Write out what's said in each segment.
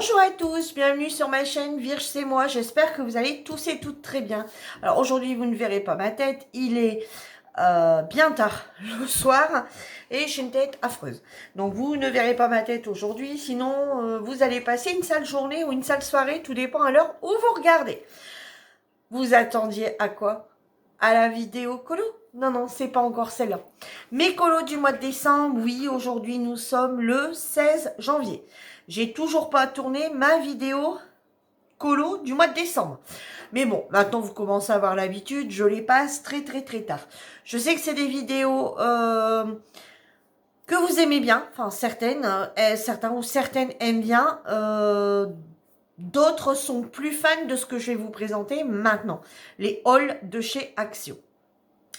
Bonjour à tous, bienvenue sur ma chaîne Virge c'est moi, j'espère que vous allez tous et toutes très bien. Alors aujourd'hui vous ne verrez pas ma tête, il est bien tard le soir et j'ai une tête affreuse. Donc vous ne verrez pas ma tête aujourd'hui, sinon vous allez passer une sale journée ou une sale soirée, tout dépend à l'heure où vous regardez. Vous attendiez à quoi? À la vidéo colo? Non, non, c'est pas encore celle-là. Mes colos du mois de décembre, oui, aujourd'hui nous sommes le 16 janvier. J'ai toujours pas tourné ma vidéo colo du mois de décembre. Mais bon, maintenant vous commencez à avoir l'habitude, je les passe très très très tard. Je sais que c'est des vidéos que vous aimez bien, enfin certaines, certains ou certaines aiment bien. D'autres sont plus fans de ce que je vais vous présenter maintenant. Les hauls de chez Action.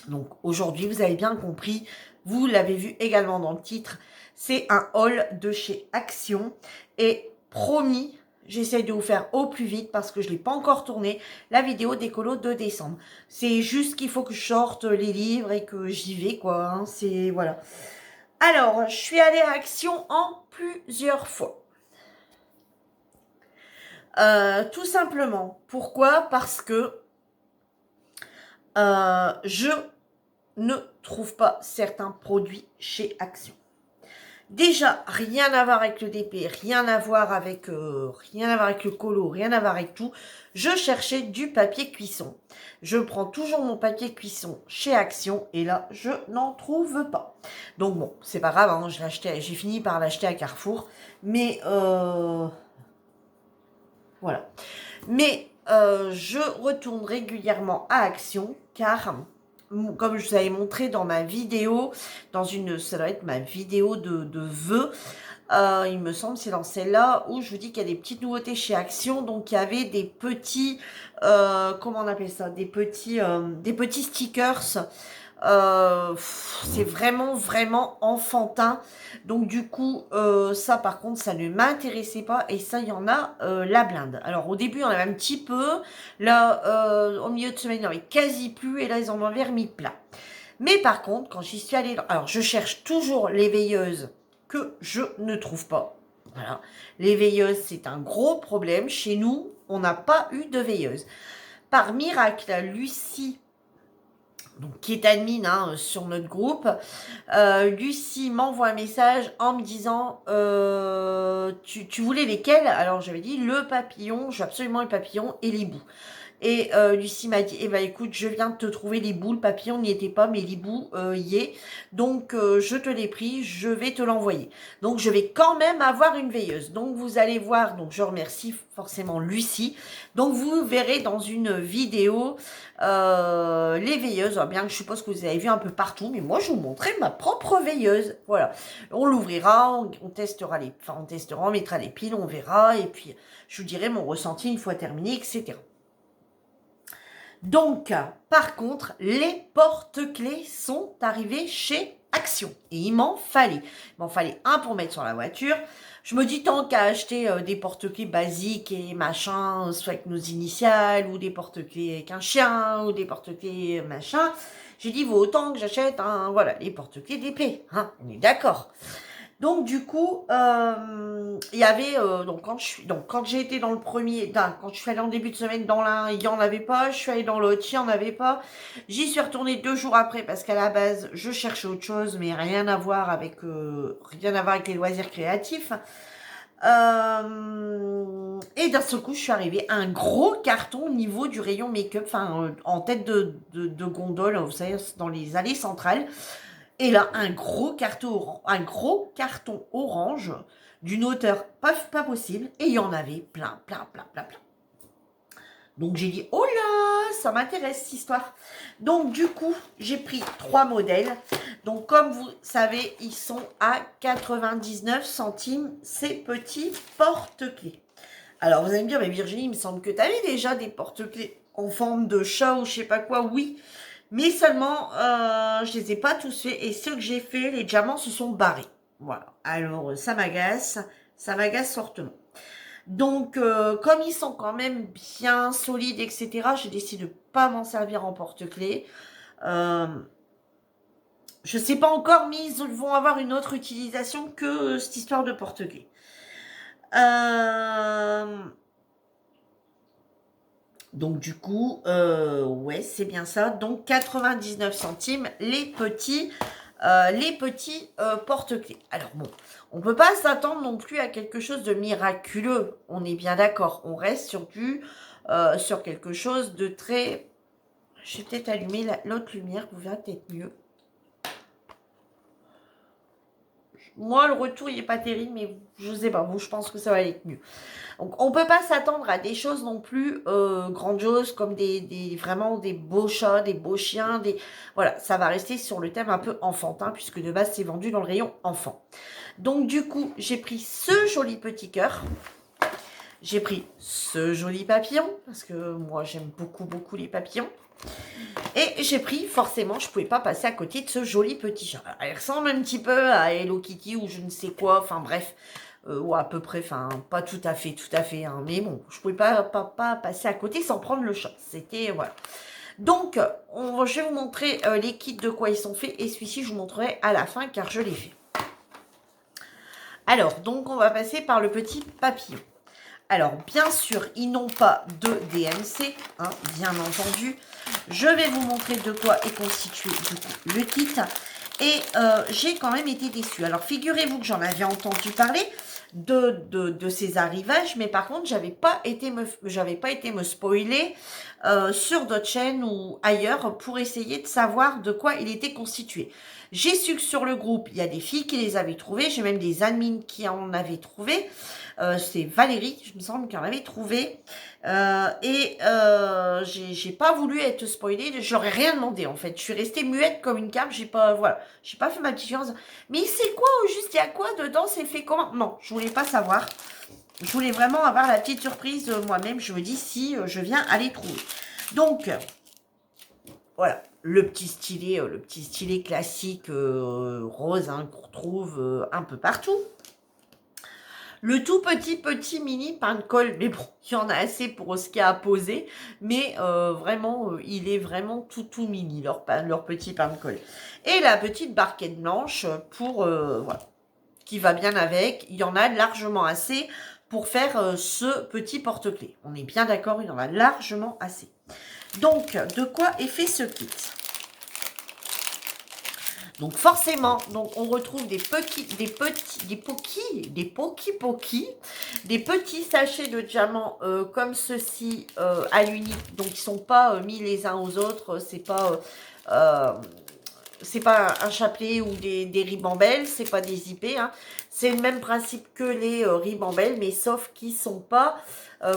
Donc aujourd'hui, vous avez bien compris, vous l'avez vu également dans le titre, c'est un haul de chez Action. Et promis, j'essaie de vous faire au plus vite parce que je ne l'ai pas encore tourné, la vidéo d'écolo de décembre. C'est juste qu'il faut que je sorte les livres et que j'y vais, quoi. Hein, c'est, voilà. Alors, je suis allée à Action en plusieurs fois. Tout simplement. Pourquoi? Parce que je ne trouve pas certains produits chez Action. Déjà, rien à voir avec le DP, rien à voir avec le colo, rien à voir avec tout. Je cherchais du papier cuisson. Je prends toujours mon papier cuisson chez Action et là, je n'en trouve pas. Donc bon, c'est pas grave, hein, j'ai fini par l'acheter à Carrefour, mais voilà. Mais je retourne régulièrement à Action car, comme je vous avais montré dans ma vidéo, ça doit être ma vidéo de vœux, il me semble, c'est dans celle-là où je vous dis qu'il y a des petites nouveautés chez Action. Donc il y avait des petits, comment on appelle ça, des petits stickers. C'est vraiment vraiment enfantin, donc du coup ça par contre ça ne m'intéressait pas et ça il y en a la blinde. Alors au début on avait un petit peu, là au milieu de semaine il n'y en avait quasi plus et là ils en ont remis plein. Mais par contre quand j'y suis allée, alors je cherche toujours les veilleuses que je ne trouve pas. Voilà, les veilleuses c'est un gros problème chez nous, on n'a pas eu de veilleuse. Par miracle Lucie, donc, qui est admin hein, sur notre groupe, Lucie m'envoie un message en me disant tu voulais lesquels? Alors j'avais dit le papillon, je veux absolument le papillon et l'hibou. Et Lucie m'a dit, eh ben écoute, je viens de te trouver l'hibou, le papillon n'y était pas, mais l'hibou y est. Donc je te l'ai pris, je vais te l'envoyer. Donc je vais quand même avoir une veilleuse. Donc vous allez voir, donc je remercie forcément Lucie. Donc vous verrez dans une vidéo les veilleuses. Alors, bien que je suppose que vous avez vu un peu partout, mais moi je vous montrerai ma propre veilleuse. Voilà, on l'ouvrira, on testera on mettra les piles, on verra, et puis je vous dirai mon ressenti une fois terminé, etc. Donc, par contre, les porte-clés sont arrivés chez Action. Et il m'en fallait. Il m'en fallait un pour mettre sur la voiture. Je me dis, tant qu'à acheter des porte-clés basiques et machin, soit avec nos initiales, ou des porte-clés avec un chien, ou des porte-clés machin, j'ai dit, vaut autant que j'achète, voilà, les porte-clés d'épée. Hein, on est d'accord. Donc du coup, il y avait quand j'ai été dans le premier, quand je suis allée en début de semaine dans l'un, il y en avait pas. Je suis allée dans l'autre, il y en avait pas. J'y suis retournée 2 jours après parce qu'à la base, je cherchais autre chose, mais rien à voir avec les loisirs créatifs. Et d'un seul coup, je suis arrivée à un gros carton au niveau du rayon make-up, en tête de gondole, vous savez, dans les allées centrales. Et là, un gros carton orange d'une hauteur pas possible. Et il y en avait plein, plein, plein, plein, plein. Donc j'ai dit, oh là, ça m'intéresse cette histoire. Donc du coup, j'ai pris 3 modèles. Donc comme vous savez, ils sont à 99 centimes, ces petits porte-clés. Alors vous allez me dire, mais Virginie, il me semble que tu avais déjà des porte-clés en forme de chat ou je sais pas quoi. Oui, mais seulement, je les ai pas tous faits. Et ceux que j'ai fait, les diamants se sont barrés. Voilà. Alors, ça m'agace fortement. Donc, comme ils sont quand même bien solides, etc., j'ai décidé de pas m'en servir en porte-clés. Je sais pas encore, mais ils vont avoir une autre utilisation que cette histoire de porte-clés. Donc du coup, ouais, c'est bien ça. Donc 99 centimes les petits porte-clés. Alors bon, on peut pas s'attendre non plus à quelque chose de miraculeux. On est bien d'accord. On reste sur quelque chose de très. Je vais peut-être allumer l'autre lumière, vous verrez peut-être mieux. Moi, le retour, il est pas terrible, mais je sais pas, vous, je pense que ça va aller mieux. Donc, on peut pas s'attendre à des choses non plus grandioses comme vraiment des beaux chats, des beaux chiens, voilà, ça va rester sur le thème un peu enfantin puisque de base c'est vendu dans le rayon enfant. Donc du coup, j'ai pris ce joli petit cœur. J'ai pris ce joli papillon parce que moi j'aime beaucoup beaucoup les papillons. Et j'ai pris, forcément, je pouvais pas passer à côté de ce joli petit chat. Alors, il ressemble un petit peu à Hello Kitty ou je ne sais quoi, enfin bref, ou à peu près, enfin pas tout à fait, hein, mais bon, je pouvais pas passer à côté sans prendre le chat. C'était, voilà. Donc, je vais vous montrer les kits de quoi ils sont faits et celui-ci je vous montrerai à la fin car je l'ai fait. Alors, donc on va passer par le petit papillon. Alors, bien sûr, ils n'ont pas de DMC, hein, bien entendu. Je vais vous montrer de quoi est constitué du coup, le kit. Et j'ai quand même été déçue. Alors, figurez-vous que j'en avais entendu parler de ces arrivages, mais par contre, j'avais pas été me spoiler sur d'autres chaînes ou ailleurs pour essayer de savoir de quoi il était constitué. J'ai su que sur le groupe, il y a des filles qui les avaient trouvés. J'ai même des admins qui en avaient trouvé. C'est Valérie, je me semble qu'elle en avait trouvé. J'ai pas voulu être spoilée. J'aurais rien demandé en fait. Je suis restée muette comme une carpe. J'ai pas fait ma petite chance. Mais c'est quoi au juste? Il y a quoi dedans? C'est fait comment? Non, je voulais pas savoir. Je voulais vraiment avoir la petite surprise moi-même. Je me dis si je viens à les trouver. Donc voilà, le petit stylet classique rose hein, qu'on retrouve un peu partout. Le tout petit mini pain de colle, mais bon, il y en a assez pour ce qu'il y a à poser, mais vraiment, il est vraiment tout mini, leur petit pain de colle. Et la petite barquette blanche pour, voilà, qui va bien avec, il y en a largement assez pour faire ce petit porte-clés. On est bien d'accord, il y en a largement assez. Donc, de quoi est fait ce kit ? Donc forcément, donc on retrouve des petits sachets de diamants comme ceci à l'unique. Donc ils sont pas mis les uns aux autres. C'est pas un chapelet ou des ribambelles, c'est pas des IP. Hein. C'est le même principe que les ribambelles, mais sauf qu'ils sont pas,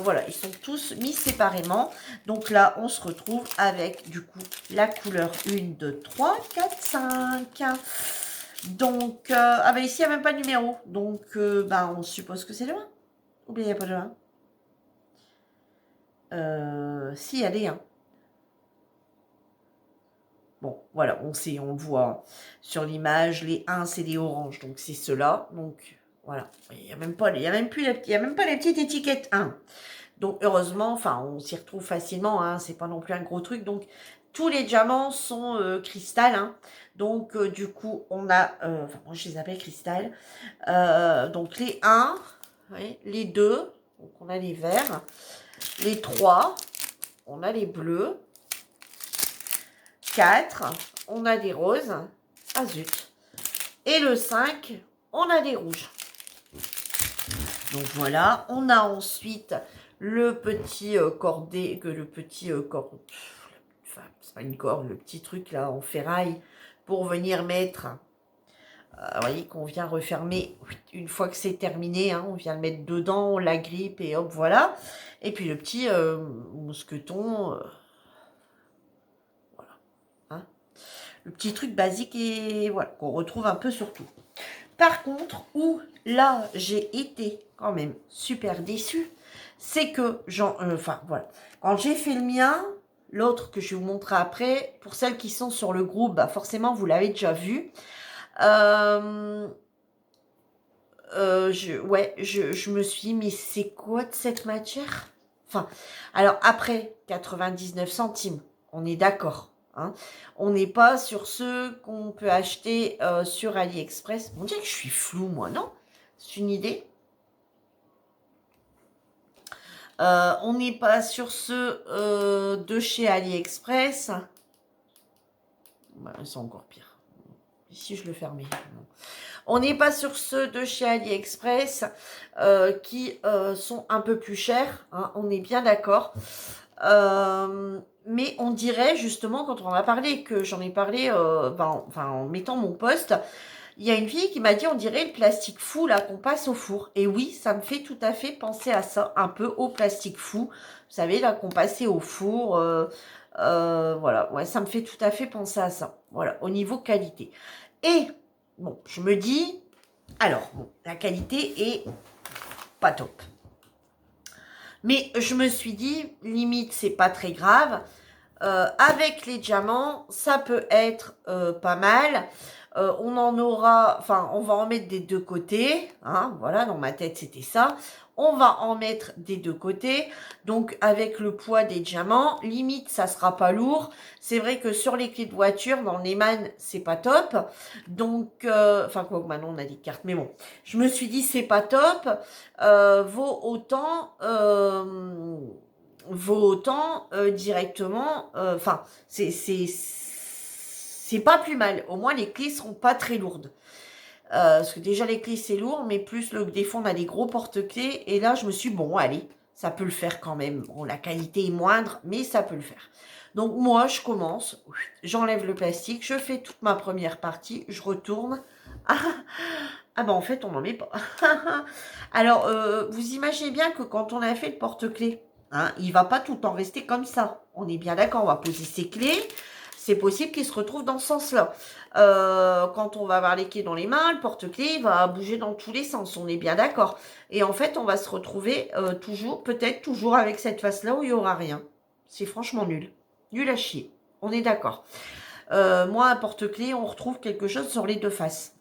voilà, ils sont tous mis séparément. Donc là, on se retrouve avec du coup la couleur 1, 2, 3, 4, 5. Donc, ah ben ici, il n'y a même pas de numéro. Donc, ben, on suppose que c'est le 1. Ou bien il n'y a pas de 1. Si, allez, 1. Bon, voilà, on sait, on voit sur l'image, les 1, c'est des oranges, donc c'est ceux-là. Donc, voilà, il n'y a même pas, il y a même pas les petites étiquettes 1. Donc, heureusement, enfin, on s'y retrouve facilement, hein, c'est pas non plus un gros truc. Donc, tous les diamants sont cristal, hein. Donc, du coup, on a, enfin, moi, je les appelle cristal. Donc, les 1, ouais, les 2, donc on a les verts. Les 3, on a les bleus. 4, on a des roses. Ah zut. Et le 5, on a des rouges. Donc voilà, on a ensuite le petit cordé, enfin c'est pas une corde, le petit truc là en ferraille pour venir mettre, vous voyez qu'on vient refermer une fois que c'est terminé, hein, on vient le mettre dedans, on la grippe et hop voilà. Et puis le petit mousqueton, voilà, hein. Le petit truc basique et voilà, qu'on retrouve un peu sur tout. Par contre, où là, j'ai été quand même super déçue, c'est que, enfin, voilà. Quand j'ai fait le mien, l'autre que je vais vous montrer après, pour celles qui sont sur le groupe, bah forcément, vous l'avez déjà vu. Je me suis dit, mais c'est quoi de cette matière? Enfin, alors après, 99 centimes, on est d'accord. Hein. On n'est pas sur ceux qu'on peut acheter sur AliExpress. On dirait que je suis floue, moi, non? C'est une idée? On n'est pas sur ceux de chez AliExpress. Bah, c'est encore pire. Ici, je le fermais. On n'est pas sur ceux de chez AliExpress qui sont un peu plus chers. Hein, on est bien d'accord. Mais on dirait justement, quand on en a parlé, que j'en ai parlé en mettant mon post, il y a une fille qui m'a dit on dirait le plastique fou là qu'on passe au four. Et oui, ça me fait tout à fait penser à ça, un peu au plastique fou. Vous savez, là qu'on passait au four. Voilà, ouais, ça me fait tout à fait penser à ça. Voilà, au niveau qualité. Et bon, je me dis, alors, bon, la qualité est pas top. Mais je me suis dit, limite, c'est pas très grave. Avec les diamants, ça peut être pas mal. On en aura, enfin, on va en mettre des deux côtés. Hein, voilà, dans ma tête, c'était ça. On va en mettre des deux côtés. Donc, avec le poids des diamants, limite, ça sera pas lourd. C'est vrai que sur les clés de voiture, dans les mannes, c'est pas top. Donc, enfin, quoi que maintenant, on a des cartes. Mais bon, je me suis dit, c'est pas top. Vaut autant... directement, enfin, c'est pas plus mal. Au moins, les clés seront pas très lourdes. Parce que déjà, les clés, c'est lourd, mais plus des fois, on a des gros porte-clés. Et là, je me suis dit, bon, allez, ça peut le faire quand même. Bon, la qualité est moindre, mais ça peut le faire. Donc, moi, je commence. J'enlève le plastique. Je fais toute ma première partie. Je retourne. Ah ben, en fait, on n'en met pas. Alors, vous imaginez bien que quand on a fait le porte-clés, hein, il ne va pas tout le temps rester comme ça. On est bien d'accord, on va poser ses clés. C'est possible qu'il se retrouve dans ce sens-là. Quand on va avoir les clés dans les mains, le porte-clés va bouger dans tous les sens. On est bien d'accord. Et en fait, on va se retrouver peut-être toujours avec cette face-là où il n'y aura rien. C'est franchement nul. Nul à chier. On est d'accord. Moi, un porte-clés, on retrouve quelque chose sur les deux faces.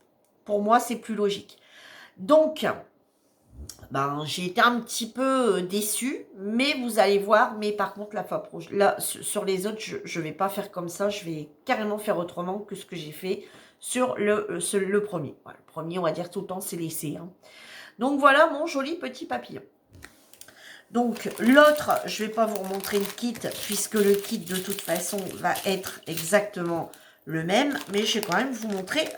Pour moi, c'est plus logique. Donc, ben, j'ai été un petit peu déçue, mais vous allez voir, mais par contre, la fois prochaine, là, sur les autres, je ne vais pas faire comme ça, je vais carrément faire autrement que ce que j'ai fait sur le premier. Voilà, le premier, on va dire tout le temps, c'est l'essai. Hein. Donc voilà mon joli petit papillon. Donc l'autre, je ne vais pas vous remontrer le kit, puisque le kit, de toute façon, va être exactement le même, mais je vais quand même vous montrer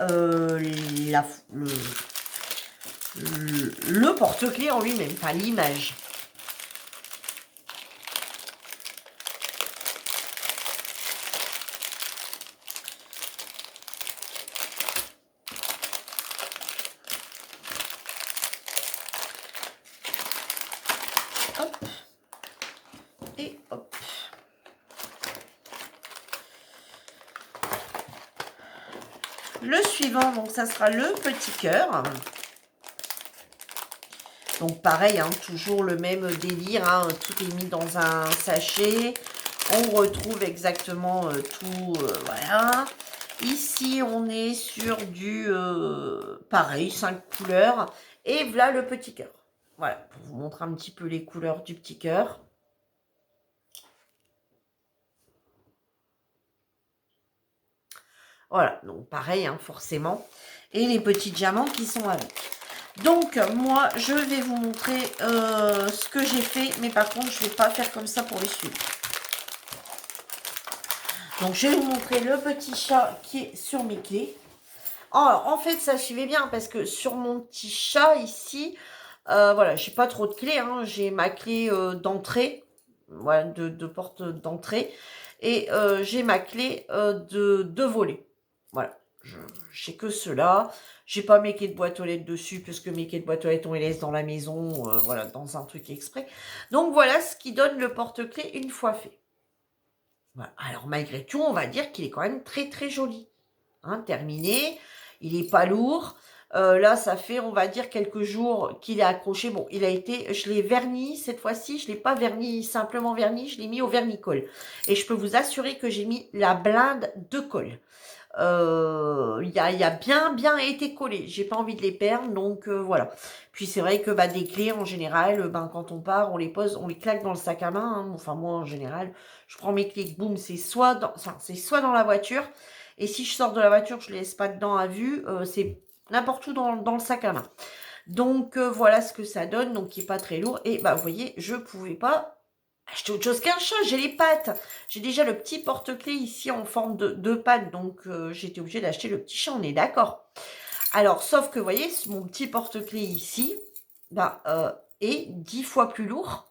le porte-clés en lui-même, enfin l'image. Hop. Et hop. Le suivant, donc ça sera le petit cœur. Donc pareil, hein, toujours le même délire, hein, tout est mis dans un sachet. On retrouve exactement tout, voilà. Ici, on est sur du, pareil, 5 couleurs. Et voilà le petit cœur. Voilà, pour vous montrer un petit peu les couleurs du petit cœur. Voilà, donc pareil, hein, forcément. Et les petits diamants qui sont avec. Donc, moi, je vais vous montrer ce que j'ai fait. Mais par contre, je ne vais pas faire comme ça pour les suivre. Donc, je vais vous montrer le petit chat qui est sur mes clés. Alors, en fait, ça suivait bien parce que sur mon petit chat ici, voilà, j'ai pas trop de clés. Hein, j'ai ma clé d'entrée, voilà, de porte d'entrée. Et j'ai ma clé de volet. Voilà, j'ai que cela. J'ai pas mes clés de boîte aux lettres dessus, puisque mes clés de boîte aux lettres, on les laisse dans la maison, voilà, dans un truc exprès. Donc voilà ce qui donne le porte-clés une fois fait. Voilà. Alors malgré tout, on va dire qu'il est quand même très très joli. Hein, terminé, il n'est pas lourd. Là, ça fait, on va dire, quelques jours qu'il est accroché. Bon, il a été, je l'ai verni cette fois-ci. Je ne l'ai pas verni, simplement verni. Je l'ai mis au vernicole. Et je peux vous assurer que j'ai mis la blinde de colle. Il a bien été collé. J'ai pas envie de les perdre, donc voilà. Puis c'est vrai que des clés en général, quand on part, on les pose, on les claque dans le sac à main. Hein. Enfin moi en général, je prends mes clés, boum, c'est soit dans la voiture. Et si je sors de la voiture, je les laisse pas dedans à vue. C'est n'importe où dans le sac à main. Donc, voilà ce que ça donne, donc qui n'est pas très lourd. Et bah, vous voyez, je ne pouvais pas acheter autre chose qu'un chat, j'ai les pattes. J'ai déjà le petit porte-clés ici en forme de pattes, donc j'étais obligée d'acheter le petit chat, on est d'accord. Alors, sauf que, vous voyez, mon petit porte-clés ici, bah, est 10 fois plus lourd.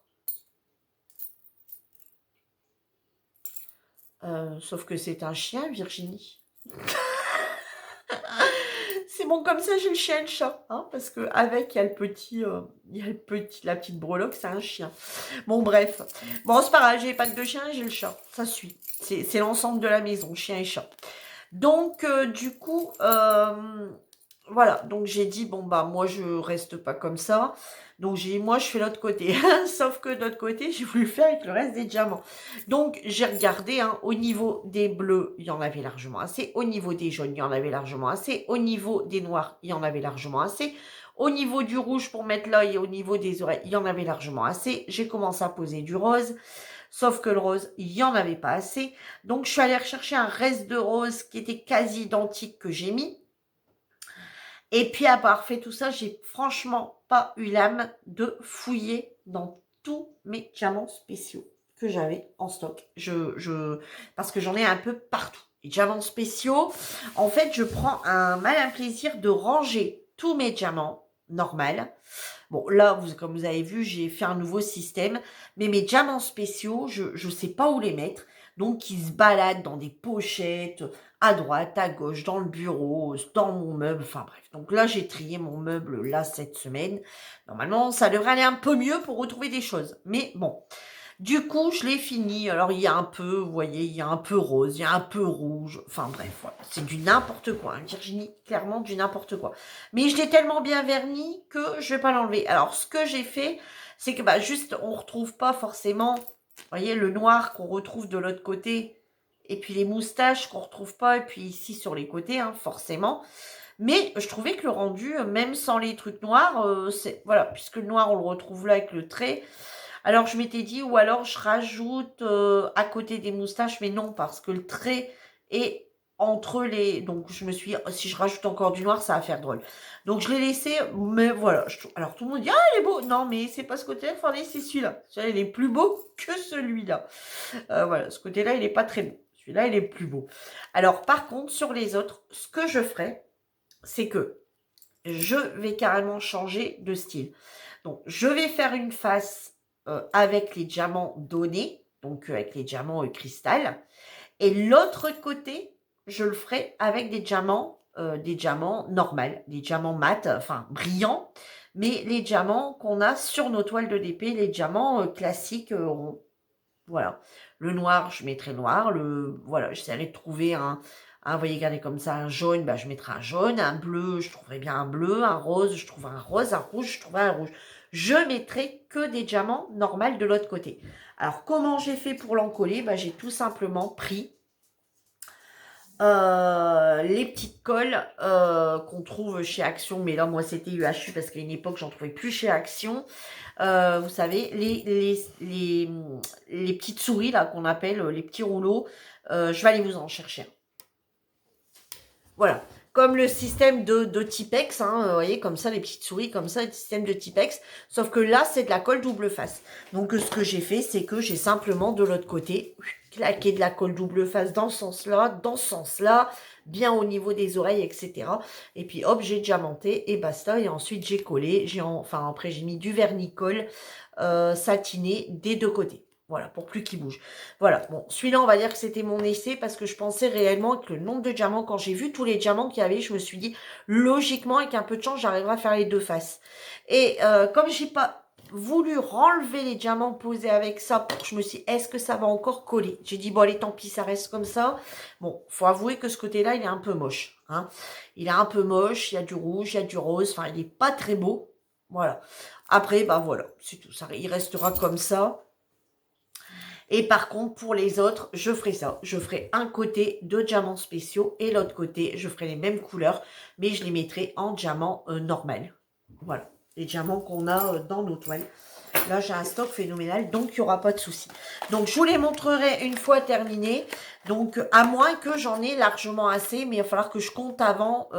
Sauf que c'est un chien, Virginie. C'est bon, comme ça, j'ai le chien et le chat. Hein, parce qu'avec, il y a la petite breloque, c'est un chien. Bon, bref. Bon, c'est pas grave, j'ai pas de chien et j'ai le chat. Ça suit. C'est l'ensemble de la maison, chien et chat. Donc, du coup, voilà. Donc, j'ai dit, bon, bah, moi, je reste pas comme ça. Donc, moi, je fais l'autre côté. Sauf que de l'autre côté, j'ai voulu faire avec le reste des diamants. Donc, j'ai regardé, hein, au niveau des bleus, il y en avait largement assez. Au niveau des jaunes, il y en avait largement assez. Au niveau des noirs, il y en avait largement assez. Au niveau du rouge pour mettre l'œil et au niveau des oreilles, il y en avait largement assez. J'ai commencé à poser du rose. Sauf que le rose, il n'y en avait pas assez. Donc, je suis allée rechercher un reste de rose qui était quasi identique que j'ai mis. Et puis, à part fait tout ça, j'ai franchement pas eu l'âme de fouiller dans tous mes diamants spéciaux que j'avais en stock. Parce que j'en ai un peu partout. Les diamants spéciaux, en fait, je prends un malin plaisir de ranger tous mes diamants normaux. Bon, là, comme vous avez vu, j'ai fait un nouveau système. Mais mes diamants spéciaux, je ne sais pas où les mettre. Donc, ils se baladent dans des pochettes, à droite, à gauche, dans le bureau, dans mon meuble. Enfin, bref. Donc là, j'ai trié mon meuble, là, cette semaine. Normalement, ça devrait aller un peu mieux pour retrouver des choses. Mais bon. Du coup, je l'ai fini. Alors, il y a un peu, vous voyez, il y a un peu rose, il y a un peu rouge. Enfin, bref, voilà. C'est du n'importe quoi, hein. Virginie, clairement du n'importe quoi. Mais je l'ai tellement bien verni que je vais pas l'enlever. Alors, ce que j'ai fait, c'est que, bah, juste, on retrouve pas forcément, vous voyez, le noir qu'on retrouve de l'autre côté. Et puis les moustaches qu'on retrouve pas. Et puis ici, sur les côtés, hein, forcément. Mais je trouvais que le rendu, même sans les trucs noirs, voilà, puisque le noir, on le retrouve là avec le trait. Alors, je m'étais dit, ou alors je rajoute à côté des moustaches, mais non, parce que le trait est entre les... Donc, je me suis dit, si je rajoute encore du noir, ça va faire drôle. Donc, je l'ai laissé, mais voilà. Alors, tout le monde dit, ah, il est beau. Non, mais c'est pas ce côté-là, il fallait, c'est celui-là. Celui-là, il est plus beau que celui-là. Voilà, ce côté-là, il n'est pas très beau. Celui-là, il est plus beau. Alors, par contre, sur les autres, ce que je ferai, c'est que je vais carrément changer de style. Donc, je vais faire une face avec les diamants donnés, donc avec les diamants cristal. Et l'autre côté, je le ferai avec des diamants normaux, des diamants mat, enfin brillants, mais les diamants qu'on a sur nos toiles de DP, les diamants classiques ronds. Voilà. Le noir, je mettrai noir. Voilà, j'essaierai de trouver vous voyez, regardez comme ça, un jaune, bah, je mettrai un jaune. Un bleu, je trouverai bien un bleu. Un rose, je trouverai un rose. Un rouge, je trouverai un rouge. Je mettrai que des diamants normaux de l'autre côté. Alors, comment j'ai fait pour l'encoller? Bah, j'ai tout simplement pris les petites colles qu'on trouve chez Action. Mais là, moi, c'était UHU parce qu'à une époque, j'en trouvais plus chez Action. Vous savez, les petites souris là qu'on appelle les petits rouleaux, je vais aller vous en chercher un. Voilà, comme le système de Tipex, hein, vous voyez, comme ça, les petites souris, comme ça, le système de Tipex, sauf que là, c'est de la colle double face. Donc, ce que j'ai fait, c'est que j'ai simplement, de l'autre côté, claqué de la colle double face dans ce sens-là, bien au niveau des oreilles, etc. Et puis, hop, j'ai diamanté, et basta, et ensuite, j'ai collé, après, j'ai mis du vernis-colle satiné des deux côtés. Voilà, pour plus qu'il bouge. Voilà, bon, celui-là, on va dire que c'était mon essai parce que je pensais réellement que le nombre de diamants, quand j'ai vu tous les diamants qu'il y avait, je me suis dit, logiquement, avec un peu de chance, j'arriverai à faire les deux faces. Et comme j'ai pas voulu renlever les diamants posés avec ça, je me suis dit, est-ce que ça va encore coller? J'ai dit, bon, allez, tant pis, ça reste comme ça. Bon, faut avouer que ce côté-là, il est un peu moche. Hein. Il est un peu moche, il y a du rouge, il y a du rose, enfin, il n'est pas très beau. Voilà. Après, bah voilà, c'est tout. Ça, il restera comme ça. Et par contre, pour les autres, je ferai ça. Je ferai un côté de diamants spéciaux et l'autre côté, je ferai les mêmes couleurs, mais je les mettrai en diamant normal. Voilà, les diamants qu'on a dans nos toiles. Là, j'ai un stock phénoménal, donc il n'y aura pas de souci. Donc, je vous les montrerai une fois terminé. Donc, à moins que j'en ai largement assez, mais il va falloir que je compte avant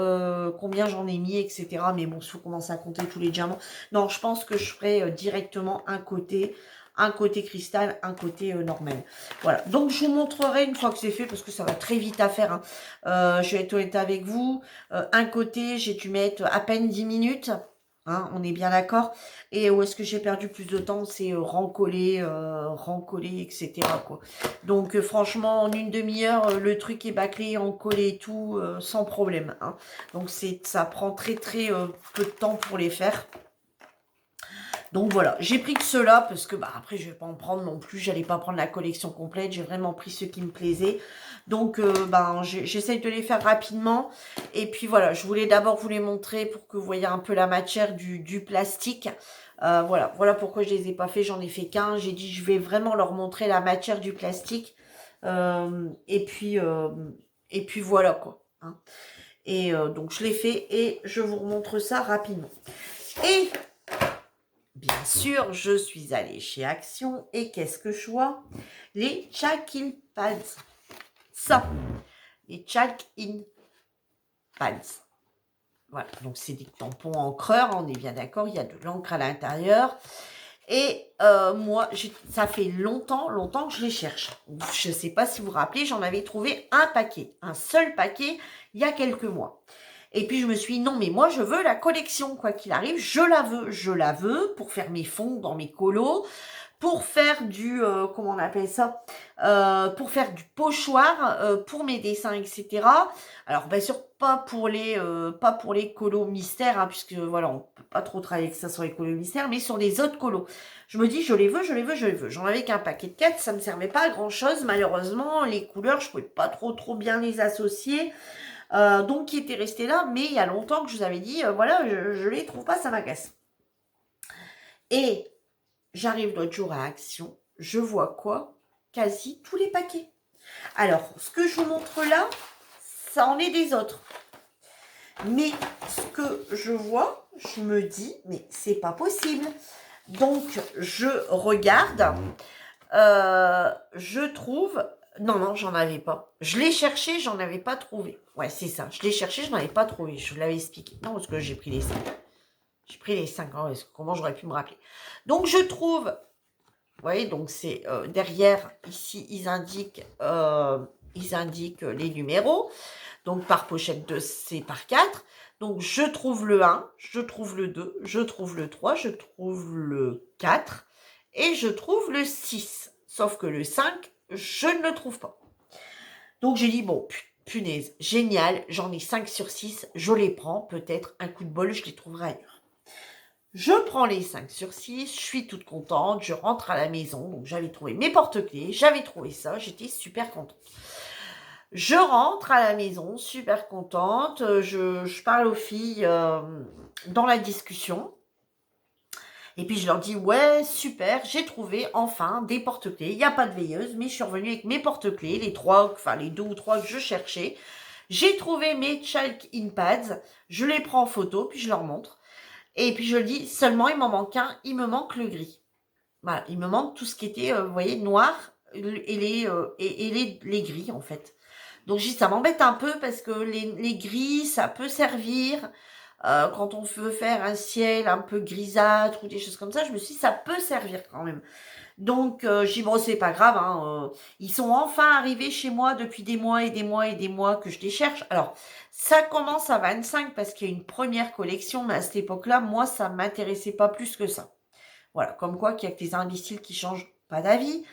combien j'en ai mis, etc. Mais bon, si vous commencez à compter tous les diamants. Non, je pense que je ferai directement un côté cristal, un côté normal. Voilà, donc je vous montrerai une fois que c'est fait, parce que ça va très vite à faire. Hein. Je vais être honnête avec vous. Un côté, j'ai dû mettre à peine 10 minutes. Hein, on est bien d'accord. Et où est-ce que j'ai perdu plus de temps? C'est rencoller, etc. quoi. Donc franchement, en une demi-heure, le truc est bâclé, encollé et tout, sans problème. Hein. Donc ça prend très peu de temps pour les faire. Donc voilà, j'ai pris que ceux-là parce que bah après je vais pas en prendre non plus, j'allais pas prendre la collection complète, j'ai vraiment pris ceux qui me plaisaient. Donc ben j'essaye de les faire rapidement et puis voilà, je voulais d'abord vous les montrer pour que vous voyez un peu la matière du plastique. Voilà pourquoi je les ai pas fait, j'en ai fait qu'un. J'ai dit je vais vraiment leur montrer la matière du plastique et puis voilà quoi. Hein. Et donc je l'ai fait et je vous remontre ça rapidement. Et bien sûr, je suis allée chez Action et qu'est-ce que je vois? Les Chalk-in Pads. Ça, les Chalk-in Pads. Voilà, donc c'est des tampons encreurs, on est bien d'accord, il y a de l'encre à l'intérieur. Et moi, ça fait longtemps que je les cherche. Je ne sais pas si vous vous rappelez, j'en avais trouvé un seul paquet, il y a quelques mois. Et puis je me suis dit, non mais moi je veux la collection, quoi qu'il arrive, je la veux pour faire mes fonds dans mes colos, pour faire du, comment on appelle ça, pour faire du pochoir, pour mes dessins, etc. Alors bien sûr pas pour les colos mystères, hein, puisque voilà, on peut pas trop travailler avec ça sur les colos mystères, mais sur les autres colos. Je me dis, je les veux. J'en avais qu'un paquet de 4, ça me servait pas à grand chose, malheureusement, les couleurs, je pouvais pas trop bien les associer. Donc qui était resté là, mais il y a longtemps que je vous avais dit, voilà, je les trouve pas, ça m'agace. Et j'arrive l'autre jour à Action, je vois quoi? Quasi tous les paquets. Alors, ce que je vous montre là, ça en est des autres. Mais ce que je vois, je me dis, mais c'est pas possible. Donc, je regarde, je trouve... Non, j'en avais pas. Je l'ai cherché, j'en avais pas trouvé. Ouais, c'est ça. Je l'ai cherché, je n'en avais pas trouvé. Je vous l'avais expliqué. Non, parce que j'ai pris les 5. J'ai pris les 5. Hein, comment j'aurais pu me rappeler? Donc, je trouve... Vous voyez, donc c'est derrière, ici, ils indiquent les numéros. Donc, par pochette de c'est par 4. Donc, je trouve le 1, je trouve le 2, je trouve le 3, je trouve le 4 et je trouve le 6. Sauf que le 5, je ne le trouve pas. Donc, j'ai dit, bon, punaise, génial, j'en ai 5 sur 6, je les prends. Peut-être un coup de bol, je les trouverai ailleurs. Je prends les 5 sur 6, je suis toute contente, je rentre à la maison. Donc, j'avais trouvé mes porte-clés, j'avais trouvé ça, j'étais super contente. Je rentre à la maison, super contente, je parle aux filles dans la discussion. Et puis, je leur dis, ouais, super, j'ai trouvé enfin des porte-clés. Il n'y a pas de veilleuse, mais je suis revenue avec mes porte-clés, les 2 ou 3 que je cherchais. J'ai trouvé mes Chalk-in Pads, je les prends en photo, puis je leur montre. Et puis, je dis, seulement, il m'en manque un, il me manque le gris. Voilà, il me manque tout ce qui était, vous voyez, noir et les gris, en fait. Donc, ça m'embête un peu parce que les gris, ça peut servir quand on veut faire un ciel un peu grisâtre ou des choses comme ça. Je me suis dit, ça peut servir quand même. Donc, j'ai dit, bon, c'est pas grave. Hein, ils sont enfin arrivés chez moi depuis des mois et des mois et des mois que je les cherche. Alors, ça commence à 25 parce qu'il y a une première collection, mais à cette époque-là, moi, ça m'intéressait pas plus que ça. Voilà, comme quoi qu'il y a que les imbéciles qui changent pas d'avis.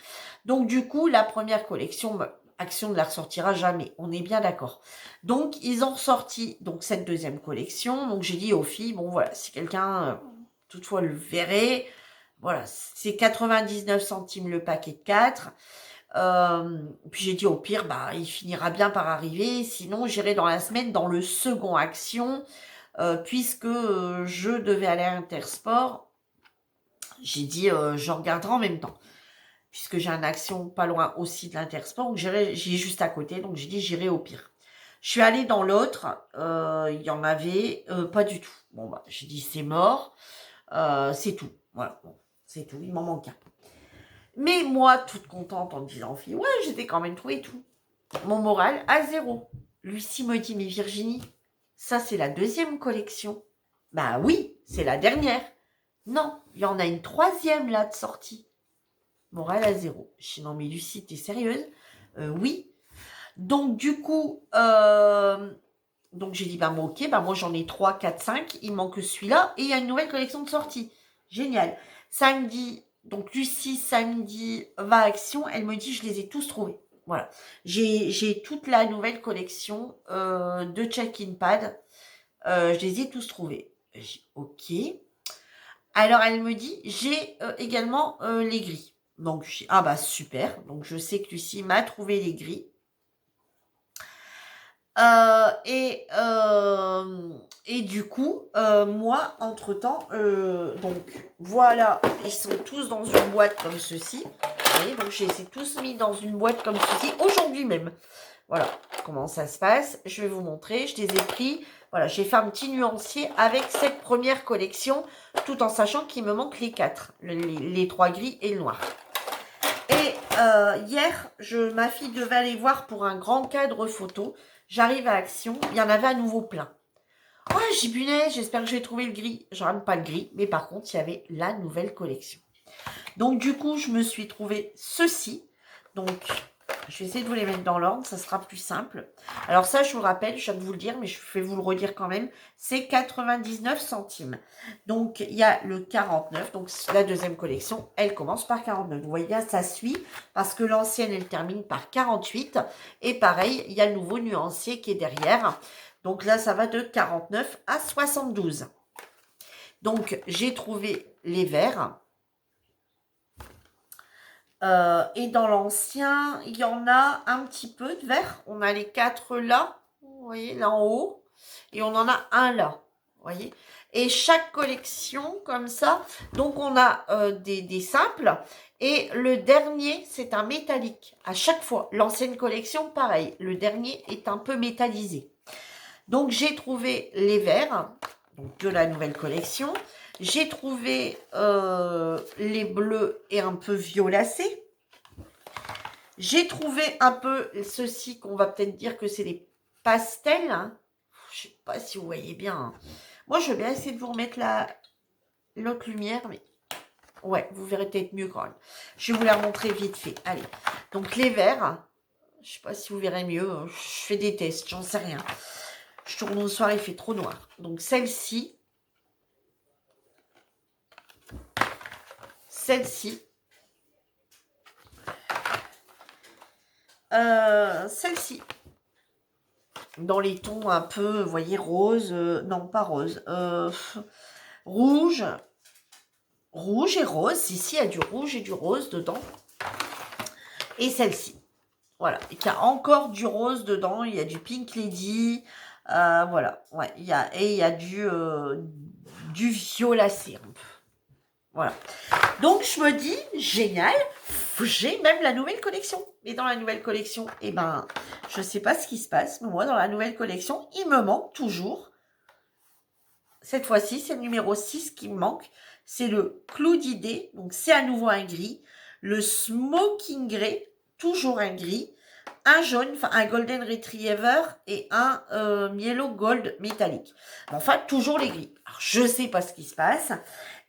Donc, du coup, la première collection, Action ne la ressortira jamais. On est bien d'accord. Donc, ils ont ressorti donc cette deuxième collection. Donc, j'ai dit aux filles, bon, voilà, si quelqu'un, toutefois, le verrait, voilà, c'est 99 centimes le paquet de 4. Puis j'ai dit, au pire, bah, il finira bien par arriver. Sinon, j'irai dans la semaine dans le second Action, puisque je devais aller à Intersport. J'ai dit, je regarderai en même temps puisque j'ai un Action pas loin aussi de l'Intersport, donc j'y juste à côté, donc j'ai dit j'irai au pire. Je suis allée dans l'autre, il y en avait pas du tout. Bon bah j'ai dit c'est mort, c'est tout. Voilà. Bon. C'est tout, il m'en manque un. Mais moi, toute contente en me disant, ouais, j'étais quand même trouvé tout. Mon moral à 0. Lucie me dit, mais Virginie, ça c'est la 2e collection. Bah oui, c'est la dernière. Non, il y en a une 3e là de sortie. Moral à 0. Je dis, non mais Lucie, t'es sérieuse? Oui. Donc du coup, donc j'ai dit, bah moi ok, bah moi j'en ai 3, 4, 5, il manque celui-là, et il y a une nouvelle collection de sortie. Génial. Samedi, donc Lucie, samedi, va à Action, elle me dit, je les ai tous trouvés. Voilà. J'ai toute la nouvelle collection de check-in pad. Je les ai tous trouvés. J'ai ok. Alors elle me dit, j'ai également les gris. Donc je dis, ah bah super. Donc je sais que Lucie m'a trouvé les gris. Et du coup, moi, entre-temps, donc voilà, ils sont tous dans une boîte comme ceci. Vous voyez, donc je les ai tous mis dans une boîte comme ceci, aujourd'hui même. Voilà comment ça se passe. Je vais vous montrer, je les ai pris. Voilà, j'ai fait un petit nuancier avec cette première collection, tout en sachant qu'il me manque les 4, les 3 gris et le noir. Et hier, ma fille devait aller voir pour un grand cadre photo. J'arrive à Action, il y en avait à nouveau plein. Oh, j'ai punaise, j'espère que je vais trouver le gris. Je n'aime pas le gris, mais par contre, il y avait la nouvelle collection. Donc, du coup, je me suis trouvé ceci. Donc, je vais essayer de vous les mettre dans l'ordre, ça sera plus simple. Alors ça, je vous rappelle, je viens de vous le dire, mais je vais vous le redire quand même, c'est 99 centimes. Donc, il y a le 49, donc la 2e collection, elle commence par 49. Vous voyez bien, ça suit, parce que l'ancienne, elle termine par 48. Et pareil, il y a le nouveau nuancier qui est derrière. Donc là, ça va de 49 à 72. Donc, j'ai trouvé les verts. Et dans l'ancien, il y en a un petit peu de vert. On a les 4 là, vous voyez, là en haut. Et on en a un là, vous voyez. Et chaque collection, comme ça, donc on a des simples. Et le dernier, c'est un métallique. À chaque fois, l'ancienne collection, pareil. Le dernier est un peu métallisé. Donc, j'ai trouvé les verts, donc de la nouvelle collection. J'ai trouvé les bleus et un peu violacés. J'ai trouvé un peu ceci qu'on va peut-être dire que c'est des pastels. Hein. Je ne sais pas si vous voyez bien. Hein. Moi, je vais bien essayer de vous remettre l'autre lumière, mais ouais, vous verrez peut-être mieux quand même. Je vais vous la remontrer vite fait. Allez, donc les verts. Je ne sais pas si vous verrez mieux. Je fais des tests, j'en sais rien. Je tourne au soir, il fait trop noir. Donc celle-ci. Celle-ci. Celle-ci. Dans les tons un peu, vous voyez, rose. Non, pas rose. Rouge. Rouge et rose. Ici, il y a du rouge et du rose dedans. Et celle-ci. Voilà. Et il y a encore du rose dedans. Il y a du Pink Lady. Voilà. Ouais, il y a du violacé. Voilà. Donc, je me dis, génial, j'ai même la nouvelle collection. Et dans la nouvelle collection, eh ben, je ne sais pas ce qui se passe, mais moi, dans la nouvelle collection, il me manque toujours. Cette fois-ci, c'est le numéro 6 qui me manque. C'est le Clou d'idée. Donc, c'est à nouveau un gris. Le Smoking Grey, toujours un gris. Un jaune, enfin un Golden Retriever et un Yellow Gold métallique. Enfin, toujours les gris. Alors, je ne sais pas ce qui se passe.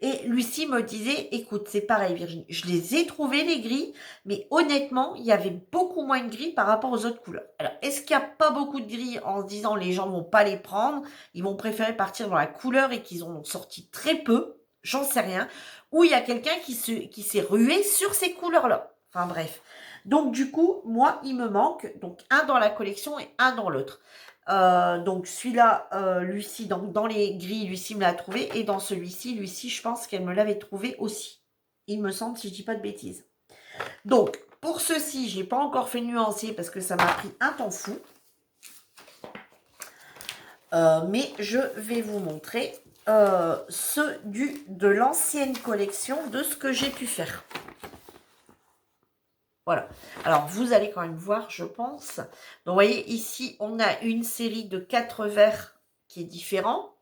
Et Lucie me disait, écoute, c'est pareil Virginie, je les ai trouvés les gris, mais honnêtement, il y avait beaucoup moins de gris par rapport aux autres couleurs. Alors, est-ce qu'il n'y a pas beaucoup de gris en se disant les gens ne vont pas les prendre, ils vont préférer partir dans la couleur et qu'ils en ont sorti très peu, j'en sais rien, ou il y a quelqu'un qui s'est rué sur ces couleurs-là. Enfin bref. Donc du coup, moi, il me manque donc un dans la collection et un dans l'autre. Donc celui-là, Lucie, dans les gris, Lucie me l'a trouvé. Et dans celui-ci, Lucie, je pense qu'elle me l'avait trouvé aussi. Il me semble, si je dis pas de bêtises. Donc, pour ceci, j'ai pas encore fait le nuancier parce que ça m'a pris un temps fou. Mais je vais vous montrer ceux de l'ancienne collection de ce que j'ai pu faire. Voilà. Alors, vous allez quand même voir, je pense. Donc, vous voyez, ici, on a une série de 4 verres qui est différent.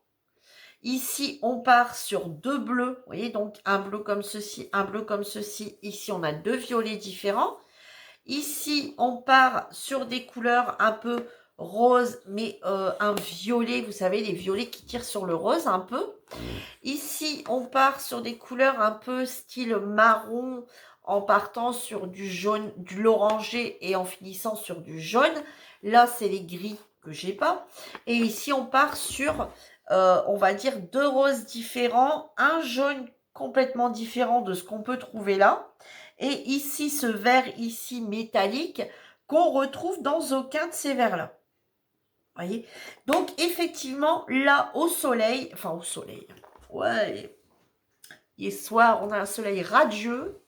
Ici, on part sur 2 bleus. Vous voyez, donc un bleu comme ceci, un bleu comme ceci. Ici, on a 2 violets différents. Ici, on part sur des couleurs un peu rose, mais un violet, vous savez, les violets qui tirent sur le rose un peu. Ici, on part sur des couleurs un peu style marron, en partant sur du jaune, de l'orangé et en finissant sur du jaune. Là, c'est les gris que j'ai pas. Et ici, on part sur, on va dire, 2 roses différents, un jaune complètement différent de ce qu'on peut trouver là. Et ici, ce vert ici métallique qu'on retrouve dans aucun de ces verts-là. Voyez. Donc, effectivement, là, au soleil, ouais, hier soir, on a un soleil radieux.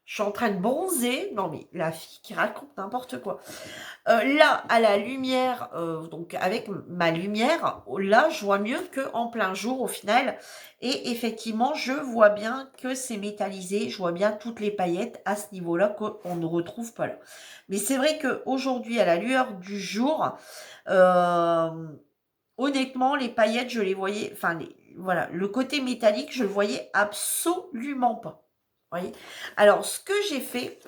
Je suis en train de bronzer. Non, mais la fille qui raconte n'importe quoi. Là, à la lumière, donc avec ma lumière, là, je vois mieux qu'en plein jour au final. Et effectivement, je vois bien que c'est métallisé. Je vois bien toutes les paillettes à ce niveau-là qu'on ne retrouve pas là. Mais c'est vrai qu'aujourd'hui, à la lueur du jour, euh, honnêtement, les paillettes, je les voyais, enfin, voilà, le côté métallique, je le voyais absolument pas. Voyez. Alors, ce que j'ai fait,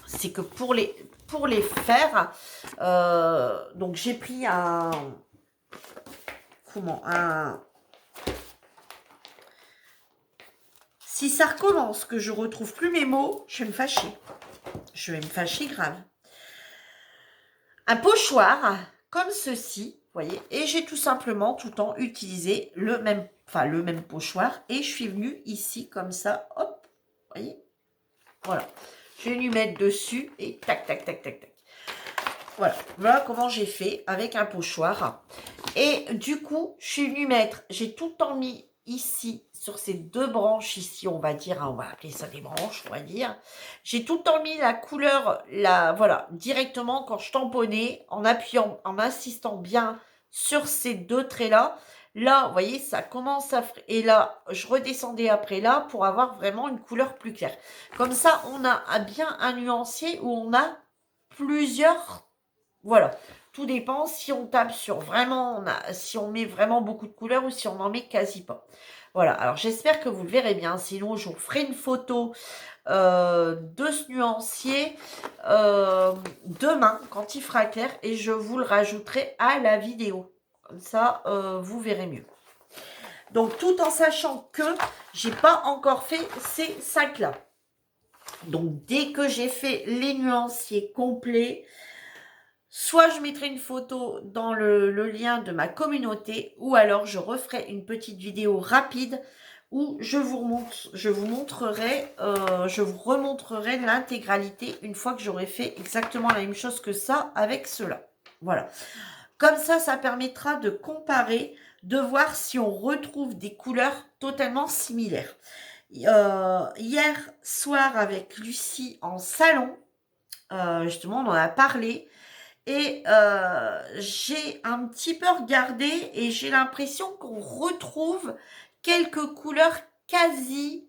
c'est que pour les faire, donc j'ai pris un. Si ça recommence, que je retrouve plus mes mots, je vais me fâcher. Je vais me fâcher grave. Un pochoir, comme ceci, vous voyez, et j'ai tout simplement tout le temps utilisé le même pochoir, et je suis venue ici comme ça, hop, vous voyez, voilà. Je vais lui mettre dessus et tac, tac, tac, tac, tac. Voilà comment j'ai fait avec un pochoir. Et du coup, je suis venue mettre, j'ai tout le temps mis ici, sur ces 2 branches ici, on va dire, hein, on va appeler ça des branches, on va dire. J'ai tout le temps mis la couleur, voilà, directement quand je tamponnais, en appuyant, en insistant bien sur ces 2 traits-là. Là, vous voyez, ça commence à... Et là, je redescendais après là pour avoir vraiment une couleur plus claire. Comme ça, on a bien un nuancier où on a plusieurs... Voilà. Tout dépend si on tape sur vraiment, si on met vraiment beaucoup de couleurs ou si on n'en met quasi pas. Voilà, alors j'espère que vous le verrez bien. Sinon, je vous ferai une photo de ce nuancier demain, quand il fera clair, et je vous le rajouterai à la vidéo. Comme ça, vous verrez mieux. Donc, tout en sachant que j'ai pas encore fait ces 5-là. Donc, dès que j'ai fait les nuanciers complets, soit je mettrai une photo dans le lien de ma communauté, ou alors je referai une petite vidéo rapide où je vous remontrerai l'intégralité une fois que j'aurai fait exactement la même chose que ça avec cela. Voilà. Comme ça permettra de comparer, de voir si on retrouve des couleurs totalement similaires. Hier soir avec Lucie en salon, justement on en a parlé. Et j'ai un petit peu regardé et j'ai l'impression qu'on retrouve quelques couleurs quasi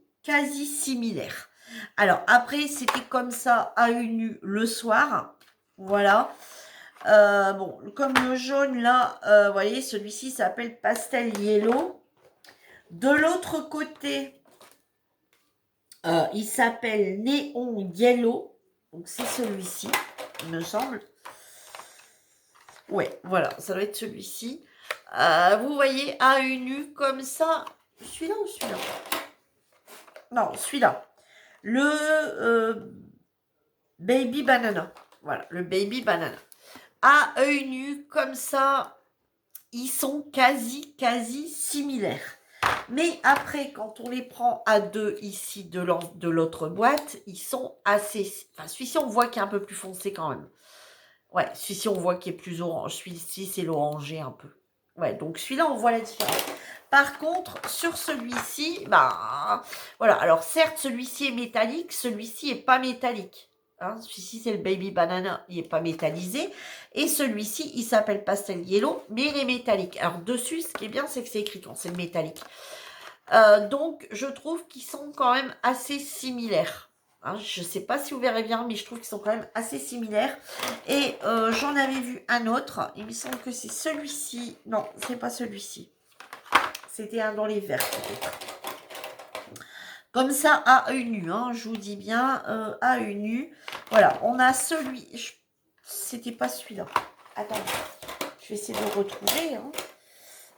similaires. Alors après, c'était comme ça à une nu le soir. Voilà. Bon, comme le jaune là, vous voyez, celui-ci s'appelle Pastel Yellow. De l'autre côté, il s'appelle Néon Yellow. Donc c'est celui-ci, il me semble. Ouais, voilà, ça doit être celui-ci. Vous voyez, à une nu comme ça. Celui-là ou celui-là? Non, celui-là. Le Baby Banana. Voilà, le Baby Banana. À œil nu, comme ça, ils sont quasi similaires. Mais après, quand on les prend à 2 ici de l'autre boîte, ils sont assez... Enfin, celui-ci, on voit qu'il est un peu plus foncé quand même. Ouais, celui-ci, on voit qu'il est plus orange. Celui-ci, c'est l'orangé un peu. Ouais, donc celui-là, on voit la différence. Par contre, sur celui-ci, bah, voilà. Alors, certes, celui-ci est métallique, celui-ci n'est pas métallique. Hein, celui-ci, c'est le Baby Banana, il n'est pas métallisé. Et celui-ci, il s'appelle Pastel Yellow, mais il est métallique. Alors, dessus, ce qui est bien, c'est que c'est écrit quand c'est le métallique. Donc, je trouve qu'ils sont quand même assez similaires. Hein, je ne sais pas si vous verrez bien, mais je trouve qu'ils sont quand même assez similaires. Et j'en avais vu un autre. Il me semble que c'est celui-ci. Non, c'est pas celui-ci. C'était un dans les verts, peut-être. Comme ça, à œil nu, hein, je vous dis bien, à œil nu. Voilà, on a celui... C'était pas celui-là. Attendez, je vais essayer de le retrouver.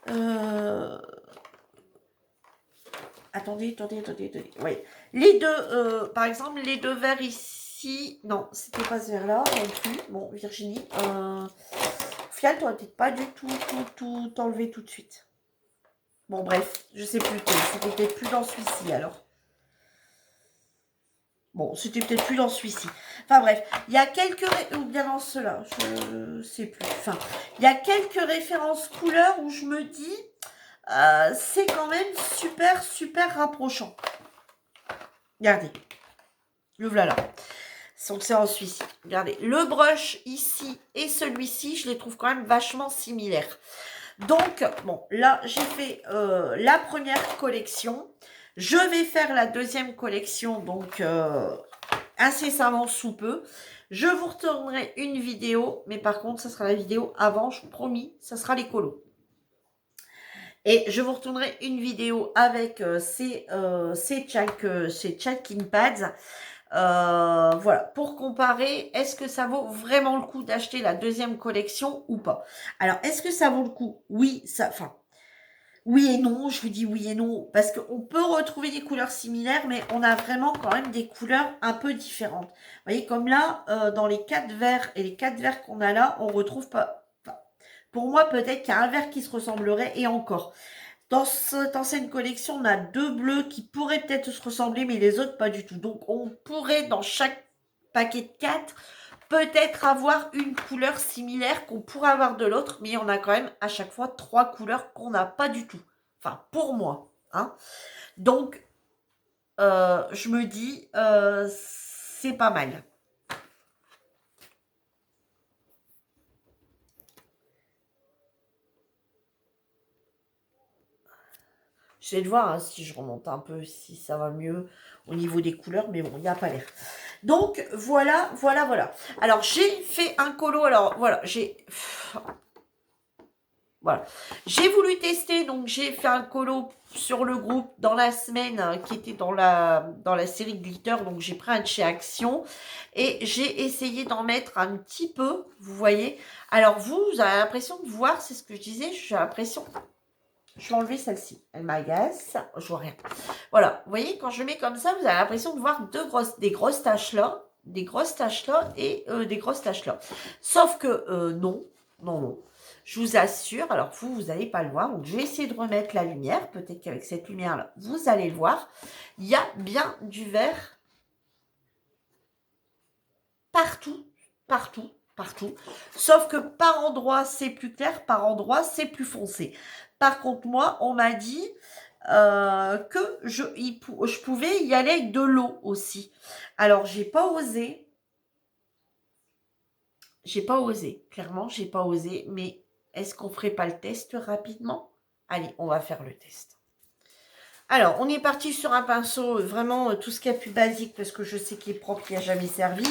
Hein. Attendez. Oui. Les deux, par exemple, les deux verres ici. Non, c'était pas ce verre-là non plus. Bon, Virginie. Fial, tu peut-être pas du tout enlevé tout de suite. Bon, bref, je sais plus. C'était peut-être plus dans celui-ci alors. Bon, c'était peut-être plus dans celui-ci. Enfin bref, il y a quelques... Ou bien dans ceux-là, je sais plus. Enfin, il y a quelques références couleurs où je me dis... c'est quand même super rapprochant. Regardez. Le voilà. Donc c'est en Suisse. Regardez. Le brush ici et celui-ci, je les trouve quand même vachement similaires. Donc, bon, là, j'ai fait la première collection. Je vais faire la deuxième collection, donc incessamment sous peu. Je vous retournerai une vidéo, mais par contre, ça sera la vidéo avant, je vous promis, ça sera les colos. Et je vous retournerai une vidéo avec ces Chalking Pads. Voilà, pour comparer, est-ce que ça vaut vraiment le coup d'acheter la deuxième collection ou pas? Alors, est-ce que ça vaut le coup? Oui, oui et non, je vous dis oui et non, parce qu'on peut retrouver des couleurs similaires, mais on a vraiment quand même des couleurs un peu différentes. Vous voyez, comme là, dans les 4 verres et les 4 verres qu'on a là, on retrouve pas... Enfin, pour moi, peut-être qu'il y a un vert qui se ressemblerait, et encore. Dans cette ancienne collection, on a 2 bleus qui pourraient peut-être se ressembler, mais les autres pas du tout. Donc, on pourrait, dans chaque paquet de 4, peut-être avoir une couleur similaire qu'on pourrait avoir de l'autre, mais on a quand même à chaque fois 3 couleurs qu'on n'a pas du tout. Enfin, pour moi. Hein. Donc, je me dis, c'est pas mal. J'essaie de voir hein, si je remonte un peu, si ça va mieux au niveau des couleurs, mais bon, il n'y a pas l'air. Donc, voilà. Alors, j'ai fait un colo, alors, voilà, Voilà. J'ai voulu tester, donc j'ai fait un colo sur le groupe dans la semaine qui était dans la série Glitter, donc j'ai pris un de chez Action et j'ai essayé d'en mettre un petit peu, vous voyez. Alors, vous avez l'impression de voir, c'est ce que je disais, j'ai l'impression... Je vais enlever celle-ci. Elle m'agace. Je vois rien. Voilà. Vous voyez, quand je mets comme ça, vous avez l'impression de voir des grosses taches là. Des grosses taches là et des grosses taches là. Sauf que non. Je vous assure. Alors, vous n'allez pas le voir. Donc, je vais essayer de remettre la lumière. Peut-être qu'avec cette lumière-là, vous allez le voir. Il y a bien du vert partout. Sauf que par endroit, c'est plus clair. Par endroit, c'est plus foncé. Par contre, moi, on m'a dit que je pouvais y aller avec de l'eau aussi. Alors, j'ai pas osé. Clairement, j'ai pas osé. Mais est-ce qu'on ferait pas le test rapidement? Allez, on va faire le test. Alors, on est parti sur un pinceau, vraiment tout ce qu'il y a plus basique, parce que je sais qu'il est propre, qu'il n'a jamais servi.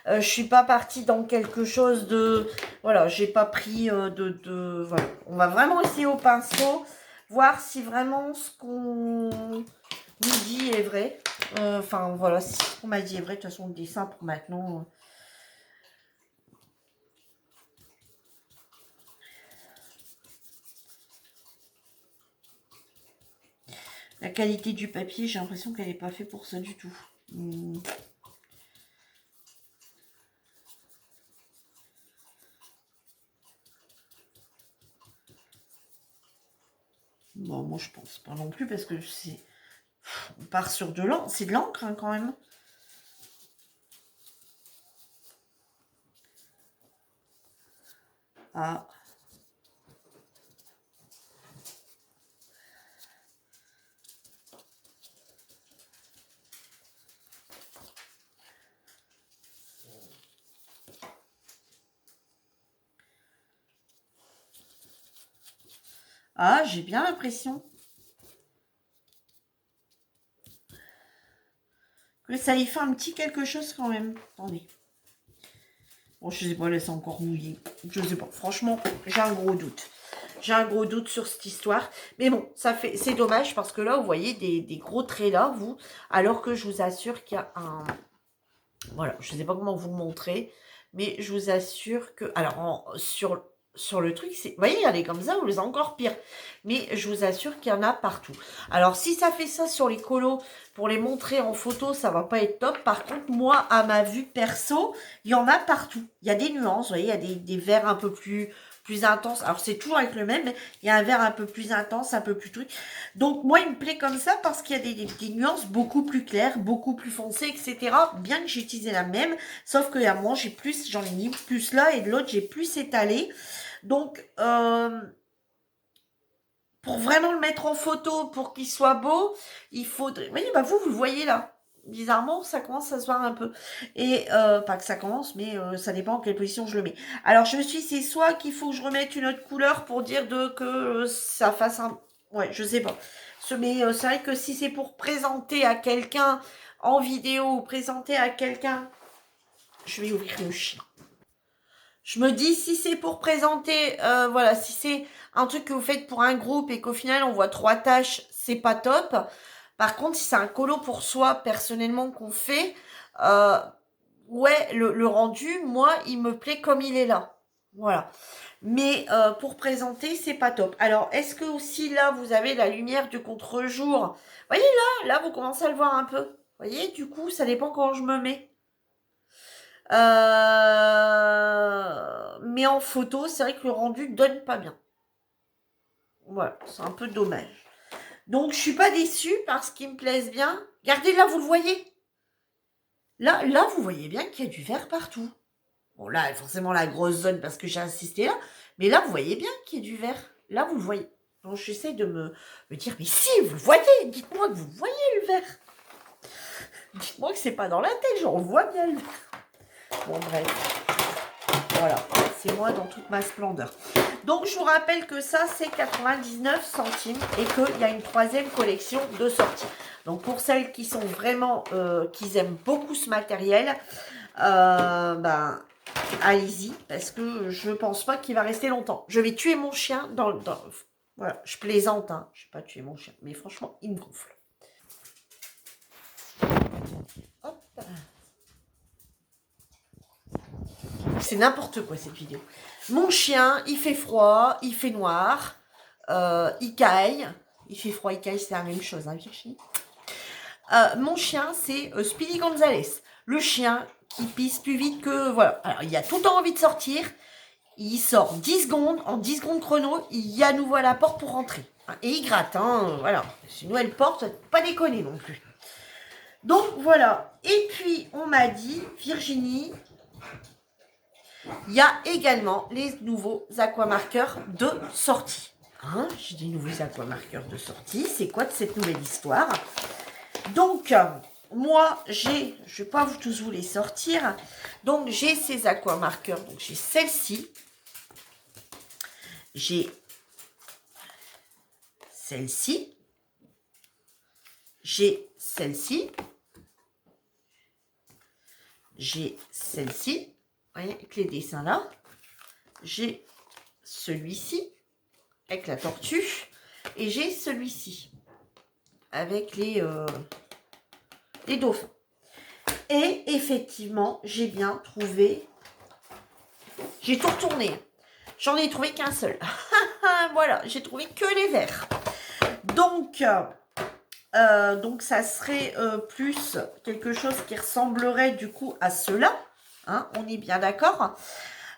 Je suis pas partie dans quelque chose de... Voilà, j'ai pas pris voilà. On va vraiment essayer au pinceau, voir si vraiment ce qu'on nous dit est vrai. Enfin, voilà, si ce qu'on m'a dit est vrai. De toute façon, le dessin pour maintenant... La qualité du papier, j'ai l'impression qu'elle n'est pas faite pour ça du tout. Bon, moi, je pense pas non plus, parce que c'est... On part sur de l'encre. C'est de l'encre, hein, quand même. Ah. Ah, j'ai bien l'impression que ça y fait un petit quelque chose quand même. Attendez. Bon, je sais pas, laisse encore mouiller. Je sais pas. Franchement, j'ai un gros doute. J'ai un gros doute sur cette histoire. Mais bon, c'est dommage parce que là, vous voyez des gros traits là, vous. Alors que je vous assure qu'il y a un... Voilà, je ne sais pas comment vous montrer. Mais je vous assure que... Alors, sur le truc, vous voyez, elle est comme ça, ou les encore pire. Mais je vous assure qu'il y en a partout. Alors, si ça fait ça sur les colos, pour les montrer en photo, ça va pas être top. Par contre, moi, à ma vue perso, il y en a partout. Il y a des nuances, vous voyez, il y a des verts un peu plus intenses. Alors, c'est toujours avec le même, mais il y a un vert un peu plus intense, un peu plus truc. Donc, moi, il me plaît comme ça parce qu'il y a des nuances beaucoup plus claires, beaucoup plus foncées, etc. Bien que j'ai utilisé la même, sauf que à moi, j'en ai mis plus là, et de l'autre, j'ai plus étalé. Donc, pour vraiment le mettre en photo, pour qu'il soit beau, il faudrait... Vous voyez, bah vous le voyez là. Bizarrement, ça commence à se voir un peu. Et, pas que ça commence, mais ça dépend en quelle position je le mets. Alors, je me suis dit, c'est soit qu'il faut que je remette une autre couleur pour dire que ça fasse un... Ouais, je sais pas. Mais c'est vrai que si c'est pour présenter à quelqu'un en vidéo, ou présenter à quelqu'un... Je vais ouvrir le chien. Je me dis, si c'est pour présenter, voilà, si c'est un truc que vous faites pour un groupe et qu'au final, on voit 3 tâches, c'est pas top. Par contre, si c'est un colo pour soi, personnellement, qu'on fait, ouais, le rendu, moi, il me plaît comme il est là. Voilà. Mais pour présenter, c'est pas top. Alors, est-ce que aussi, là, vous avez la lumière du contre-jour? Vous voyez, là, vous commencez à le voir un peu. Vous voyez, du coup, ça dépend comment je me mets. Mais en photo, c'est vrai que le rendu donne pas bien. Voilà, c'est un peu dommage. Donc, je suis pas déçue parce qu'ils me plaisent bien. Regardez là, vous le voyez. Là, vous voyez bien qu'il y a du vert partout. Bon, là, forcément, la grosse zone parce que j'ai insisté là. Mais là, vous voyez bien qu'il y a du vert. Là, vous le voyez. Donc, j'essaie de me dire, mais si, vous le voyez. Dites-moi que vous voyez le vert. Dites-moi que c'est pas dans la tête. J'en vois bien le vert. Bon, bref. Voilà, c'est moi dans toute ma splendeur. Donc, je vous rappelle que ça, c'est 99 centimes et qu'il y a une 3e collection de sortie. Donc, pour celles qui sont vraiment, qui aiment beaucoup ce matériel, ben, allez-y, parce que je pense pas qu'il va rester longtemps. Je vais tuer mon chien voilà, je plaisante, hein. Je vais pas tuer mon chien, mais franchement, il me gonfle. Hop. C'est n'importe quoi cette vidéo. Mon chien, il fait froid, il fait noir, il caille. Il fait froid, il caille, c'est la même chose, hein, Virginie. Mon chien, c'est Speedy Gonzalez. Le chien qui pisse plus vite que... Voilà. Alors, il a tout le temps envie de sortir. Il sort 10 secondes. En 10 secondes chrono, il y a à nouveau à la porte pour rentrer. Et il gratte, hein, voilà. C'est une nouvelle porte, pas déconner non plus. Donc, voilà. Et puis, on m'a dit, Virginie... Il y a également les nouveaux aquamarqueurs de sortie. Hein, j'ai des nouveaux aquamarqueurs de sortie. C'est quoi de cette nouvelle histoire? Donc, moi, je ne vais pas tous vous les sortir. Donc, j'ai ces aquamarqueurs. Donc, j'ai celle-ci. J'ai celle-ci. J'ai celle-ci. J'ai celle-ci. Vous voyez, avec les dessins là. J'ai celui-ci avec la tortue. Et j'ai celui-ci avec les dauphins. Et effectivement, j'ai bien trouvé. J'ai tout retourné. J'en ai trouvé qu'un seul. Voilà, j'ai trouvé que les verts. Donc ça serait plus quelque chose qui ressemblerait du coup à ceux-là. Hein, on est bien d'accord.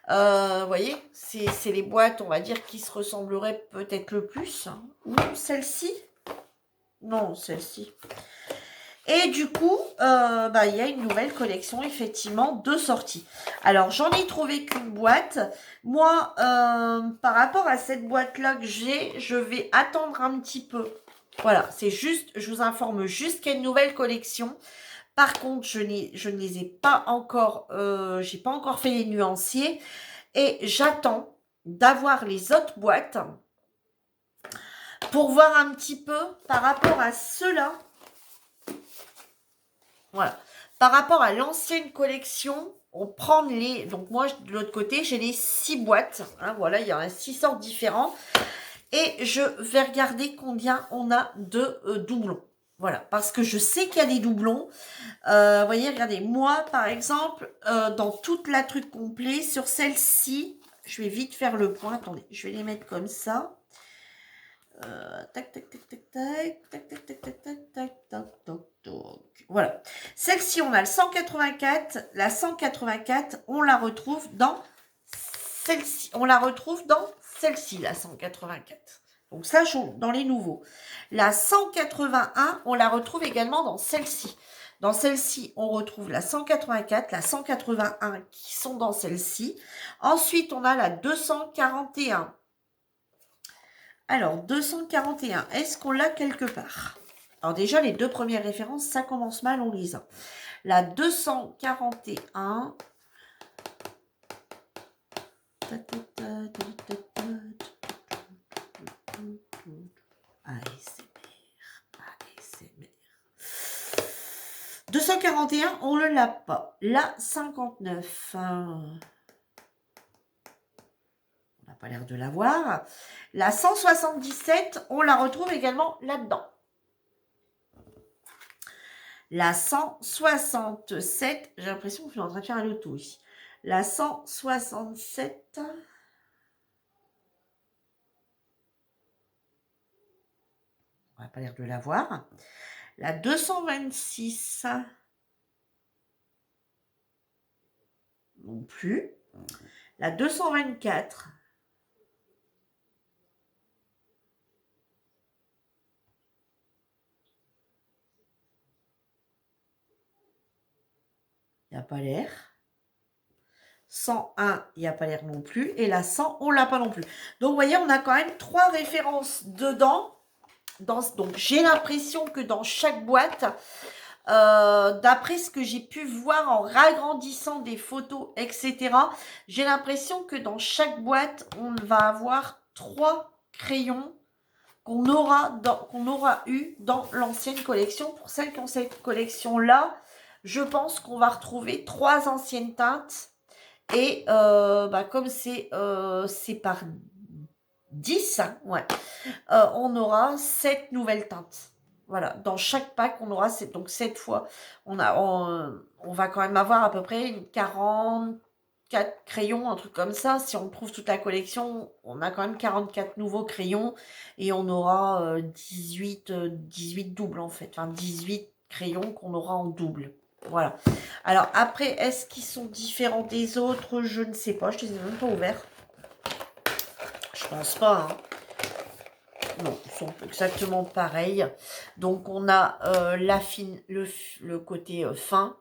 Vous voyez, c'est les boîtes, on va dire, qui se ressembleraient peut-être le plus. Ou celle-ci. Non, celle-ci. Et du coup, il y a une nouvelle collection, effectivement, de sortie. Alors, j'en ai trouvé qu'une boîte. Moi, par rapport à cette boîte-là que j'ai, je vais attendre un petit peu. Voilà, c'est juste, je vous informe juste qu'il y a une nouvelle collection. Par contre, je ne les ai pas encore, j'ai pas encore fait les nuanciers. Et j'attends d'avoir les autres boîtes pour voir un petit peu par rapport à ceux-là. Voilà. Par rapport à l'ancienne collection, on prend les... Donc moi, de l'autre côté, j'ai les 6 boîtes. Hein, voilà, il y en a 6 sortes différents. Et je vais regarder combien on a de doublons. Voilà, parce que je sais qu'il y a des doublons. Vous voyez, regardez, moi, par exemple, dans toute la truc complet, sur celle-ci, je vais vite faire le point. Attendez, je vais les mettre comme ça. Tac, tac, tac, tac, tac, tac, tac, tac, tac, tac, tac, tac, tac, tac. Voilà. Celle-ci, on a le 184. La 184, on la retrouve dans celle-ci. On la retrouve dans celle-ci, la 184. Donc ça, dans les nouveaux. La 181, on la retrouve également dans celle-ci. Dans celle-ci, on retrouve la 184, la 181 qui sont dans celle-ci. Ensuite, on a la 241. Alors, 241, est-ce qu'on l'a quelque part? Alors déjà, les deux premières références, ça commence mal, on les a. La 241... ASMR. 241, on ne l'a pas. La 59... On n'a pas l'air de l'avoir. La 177, on la retrouve également là-dedans. La 167, j'ai l'impression que je suis en train de faire un loto ici. La 167, on n'a pas l'air de l'avoir. La 226, non plus. La 224, il n'y a pas l'air. 101, il n'y a pas l'air non plus. Et la 100, on ne l'a pas non plus. Donc, vous voyez, on a quand même 3 références dedans. Donc, j'ai l'impression que dans chaque boîte, d'après ce que j'ai pu voir en ragrandissant des photos, etc., j'ai l'impression que dans chaque boîte, on va avoir 3 crayons qu'on aura eu dans l'ancienne collection. Pour celles qui ont cette collection-là, je pense qu'on va retrouver 3 anciennes teintes. Et comme c'est par 10, hein, ouais, on aura 7 nouvelles teintes. Voilà, dans chaque pack, on aura donc 7 fois. On va quand même avoir à peu près 44 crayons, un truc comme ça. Si on trouve toute la collection, on a quand même 44 nouveaux crayons et on aura 18 doubles en fait. Enfin, 18 crayons qu'on aura en double. Voilà. Alors après, est-ce qu'ils sont différents des autres? Je ne sais pas. Je les ai même pas ouverts. Je pense pas. Hein. Non, ils sont exactement pareils. Donc on a le côté fin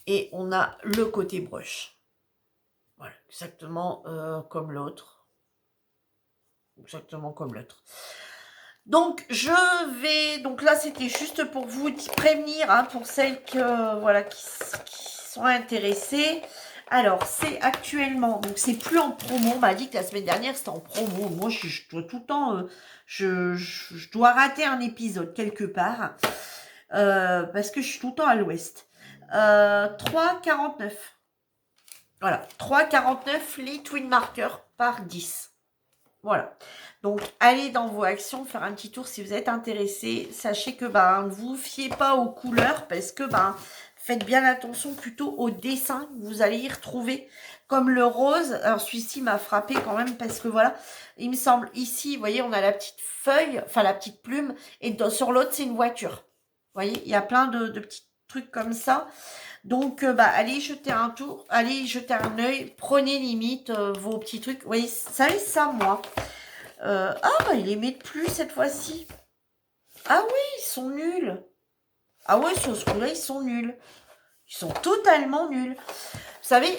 et on a le côté brush. Voilà, exactement comme l'autre. Exactement comme l'autre. Donc donc là c'était juste pour vous prévenir, hein, pour celles qui sont intéressées. Alors c'est actuellement, donc c'est plus en promo, on m'a dit que la semaine dernière c'était en promo. Moi je dois tout le temps, je dois rater un épisode quelque part, parce que je suis tout le temps à l'ouest. 3,49. Voilà, 3,49 les twin markers par 10. Voilà. Donc, allez dans vos actions, faire un petit tour si vous êtes intéressé. Sachez que ne vous fiez pas aux couleurs parce que faites bien attention plutôt aux dessins que vous allez y retrouver. Comme le rose. Alors, celui-ci m'a frappé quand même parce que voilà, il me semble ici, vous voyez, on a la petite feuille, enfin la petite plume, et sur l'autre, c'est une voiture. Vous voyez, il y a plein de petits trucs comme ça. Donc, allez jeter un tour, allez jeter un œil, prenez limite vos petits trucs. Vous voyez, savez ça, moi. Il les met plus cette fois-ci. Ah oui, ils sont nuls. Ah ouais, sur ce coup-là, ils sont nuls. Ils sont totalement nuls. Vous savez,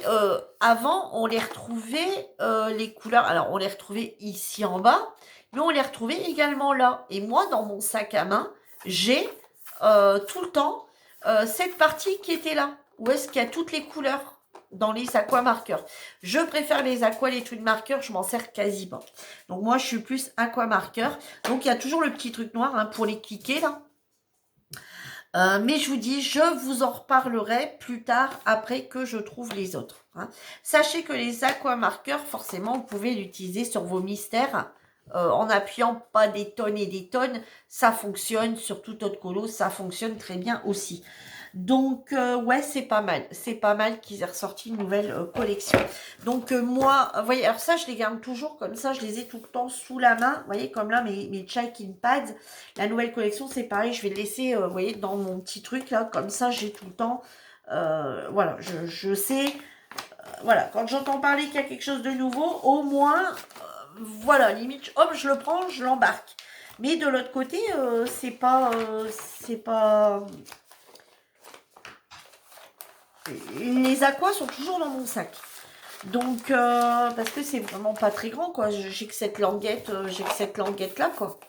avant, on les retrouvait, les couleurs. Alors, on les retrouvait ici en bas, mais on les retrouvait également là. Et moi, dans mon sac à main, j'ai tout le temps cette partie qui était là. Où est-ce qu'il y a toutes les couleurs dans les aqua marqueurs. Je préfère les aqua, les twin marqueurs, je m'en sers quasi pas. Donc moi, je suis plus aqua marqueur. Donc il y a toujours le petit truc noir, hein, pour les cliquer là. Mais je vous dis, je vous en reparlerai plus tard après que je trouve les autres. Hein. Sachez que les aquamarqueurs, forcément, vous pouvez l'utiliser sur vos mystères en appuyant pas des tonnes et des tonnes. Ça fonctionne sur tout autre colo, ça fonctionne très bien aussi. Donc, ouais, c'est pas mal. C'est pas mal qu'ils aient ressorti une nouvelle collection. Donc, moi, vous voyez, alors ça, je les garde toujours comme ça. Je les ai tout le temps sous la main. Vous voyez, comme là, mes Chaikin Pads. La nouvelle collection, c'est pareil. Je vais le laisser, vous voyez, dans mon petit truc, là. Comme ça, j'ai tout le temps. Voilà, je sais. Voilà, quand j'entends parler qu'il y a quelque chose de nouveau, au moins, voilà, limite, hop, je le prends, je l'embarque. Mais de l'autre côté, c'est pas... les aquas sont toujours dans mon sac. Donc, parce que c'est vraiment pas très grand, quoi. J'ai que cette languette, là, quoi.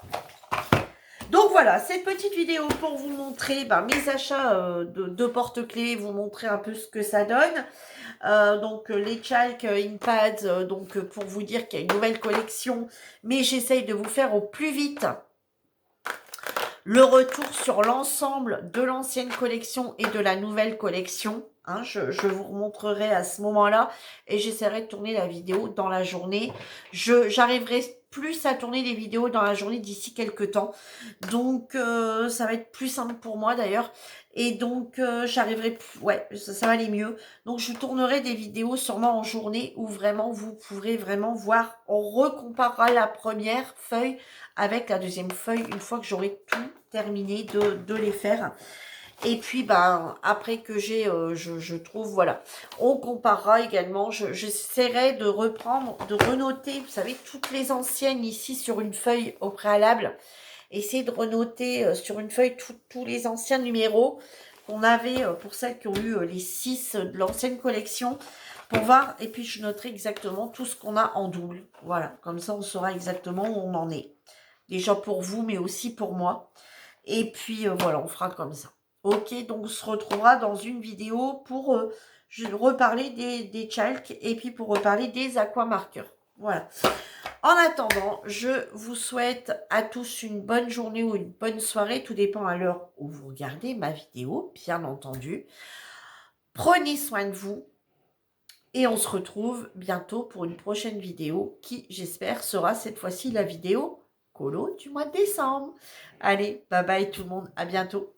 Donc voilà, cette petite vidéo pour vous montrer mes achats de porte-clés, vous montrer un peu ce que ça donne. Donc les Chalk Impads, donc pour vous dire qu'il y a une nouvelle collection, mais j'essaye de vous faire au plus vite le retour sur l'ensemble de l'ancienne collection et de la nouvelle collection. Hein, je vous remontrerai à ce moment-là et j'essaierai de tourner la vidéo dans la journée. J'arriverai plus à tourner les vidéos dans la journée d'ici quelques temps. Donc, ça va être plus simple pour moi d'ailleurs. Et donc, j'arriverai plus... Ouais, ça va aller mieux. Donc, je tournerai des vidéos sûrement en journée où vraiment, vous pourrez vraiment voir. On recomparera la première feuille avec la deuxième feuille une fois que j'aurai tout terminé de les faire. Et puis, après que j'ai, je trouve, voilà. On comparera également. J'essaierai de reprendre, de renoter, vous savez, toutes les anciennes ici sur une feuille au préalable. Essayer de renoter sur une feuille tous les anciens numéros qu'on avait pour celles qui ont eu les 6 de l'ancienne collection. Pour voir, et puis je noterai exactement tout ce qu'on a en double. Voilà, comme ça on saura exactement où on en est. Déjà pour vous, mais aussi pour moi. Et puis voilà, on fera comme ça. Ok, donc on se retrouvera dans une vidéo pour reparler des chalks et puis pour reparler des aquamarqueurs. Voilà. En attendant, je vous souhaite à tous une bonne journée ou une bonne soirée. Tout dépend à l'heure où vous regardez ma vidéo, bien entendu. Prenez soin de vous. Et on se retrouve bientôt pour une prochaine vidéo qui, j'espère, sera cette fois-ci la vidéo colo du mois de décembre. Allez, bye bye tout le monde, à bientôt.